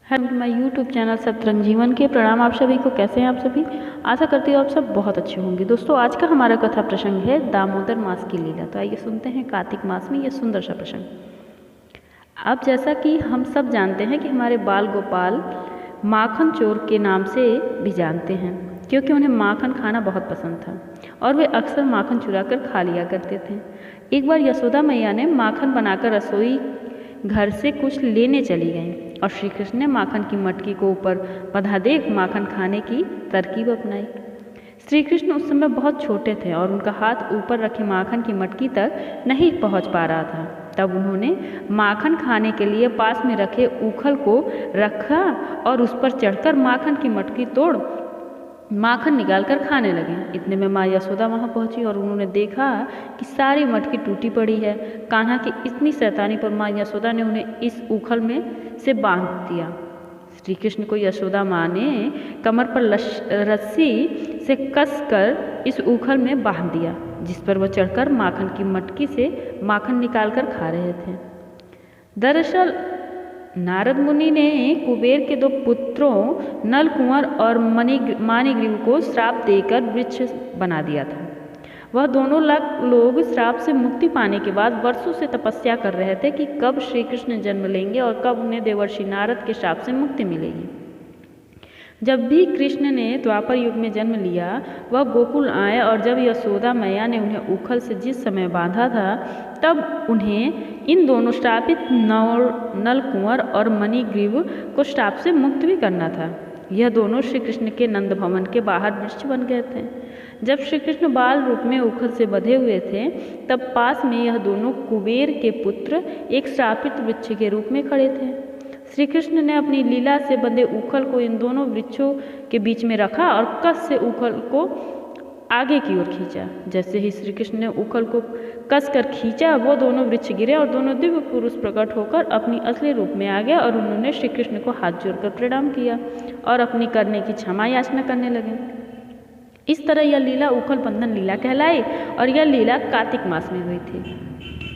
Hello my YouTube channel सतरंग जीवन के प्रणाम। आप सभी को कैसे हैं आप सभी। आशा करती हूँ आप सब बहुत अच्छे होंगे। दोस्तों आज का हमारा कथा प्रसंग है दामोदर मास की लीला। तो आइए सुनते हैं कार्तिक मास में यह सुंदर सा प्रसंग। अब जैसा कि हम सब जानते हैं कि हमारे बाल गोपाल माखन चोर के नाम से भी जानते हैं, क्योंकि उन्हें माखन खाना बहुत पसंद था और वे अक्सर माखन चुरा कर खा लिया करते थे। एक बार यशोदा मैया ने माखन बनाकर रसोई घर से कुछ लेने चली गईं और श्री कृष्ण ने माखन की मटकी को ऊपर बंधा देख माखन खाने की तरकीब अपनाई। श्री कृष्ण उस समय बहुत छोटे थे और उनका हाथ ऊपर रखे माखन की मटकी तक नहीं पहुंच पा रहा था। तब उन्होंने माखन खाने के लिए पास में रखे ऊखल को रखा और उस पर चढ़कर माखन की मटकी तोड़ माखन निकालकर खाने लगे। इतने में माँ यशोदा वहाँ पहुँची और उन्होंने देखा कि सारी मटकी टूटी पड़ी है। कान्हा की इतनी शैतानी पर माँ यशोदा ने उन्हें इस ऊखल में से बांध दिया। श्री कृष्ण को यशोदा माँ ने कमर पर रस्सी से कसकर इस ऊखल में बांध दिया, जिस पर वह चढ़कर माखन की मटकी से माखन निकालकर खा रहे थे। दरअसल नारद मुनि ने कुबेर के दो पुत्रों नल कुंवर और मानिग्रीव को श्राप देकर वृक्ष बना दिया था। वह दोनों लोग श्राप से मुक्ति पाने के बाद वर्षों से तपस्या कर रहे थे कि कब श्री कृष्ण जन्म लेंगे और कब उन्हें देवर्षि नारद के श्राप से मुक्ति मिलेगी। जब भी कृष्ण ने द्वापर युग में जन्म लिया वह गोकुल आए और जब यशोदा मैया ने उन्हें ऊखल से जिस समय बांधा था तब उन्हें इन दोनों श्रापित नल कुंवर और मणिग्रीव को श्राप से मुक्त भी करना था। यह दोनों श्री कृष्ण के नंद भवन के बाहर वृक्ष बन गए थे। जब श्री कृष्ण बाल रूप में ऊखल से बंधे हुए थे तब पास में यह दोनों कुबेर के पुत्र एक श्रापित वृक्ष के रूप में खड़े थे। श्री कृष्ण ने अपनी लीला से बंधे ऊखल को इन दोनों वृक्षों के बीच में रखा और कस से ऊखल को आगे की ओर खींचा। जैसे ही श्री कृष्ण ने ऊखल को कस कर खींचा वो दोनों वृक्ष गिरे और दोनों दिव्य पुरुष प्रकट होकर अपनी असली रूप में आ गए और उन्होंने श्री कृष्ण को हाथ जोड़कर प्रणाम किया और अपनी करने की क्षमा याचना करने लगे। इस तरह यह लीला ऊखल बंधन लीला कहलाई और यह लीला कार्तिक मास में हुई थी।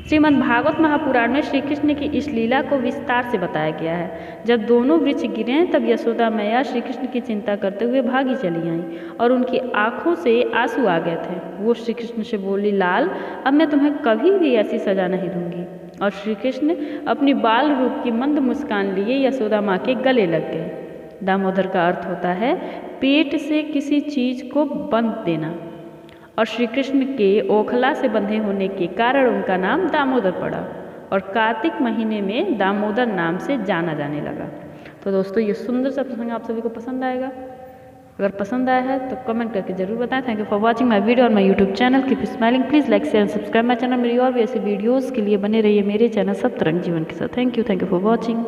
श्रीमद् भागवत महापुराण में श्री कृष्ण की इस लीला को विस्तार से बताया गया है। जब दोनों वृक्ष गिरे तब यशोदा मैया श्री कृष्ण की चिंता करते हुए भागी चली आईं और उनकी आंखों से आंसू आ गए थे। वो श्री कृष्ण से बोली, लाल अब मैं तुम्हें कभी भी ऐसी सजा नहीं दूंगी। और श्री कृष्ण अपनी बाल रूप की मंद मुस्कान लिए यशोदा माँ के गले लग गए। दामोदर का अर्थ होता है पेट से किसी चीज को बंध देना और श्री कृष्ण के ओखला से बंधे होने के कारण उनका नाम दामोदर पड़ा और कार्तिक महीने में दामोदर नाम से जाना जाने लगा। तो दोस्तों ये सुंदर सा प्रसंग आप सभी को पसंद आएगा। अगर पसंद आया है तो कमेंट करके जरूर बताएं। Thank you for watching my video और my YouTube channel. Keep smiling. Please like share and subscribe my channel. मेरी और भी ऐसी वीडियोज़ के लिए बने रहिए मेरे चैनल सतरंग जीवन के साथ। Thank you for watching.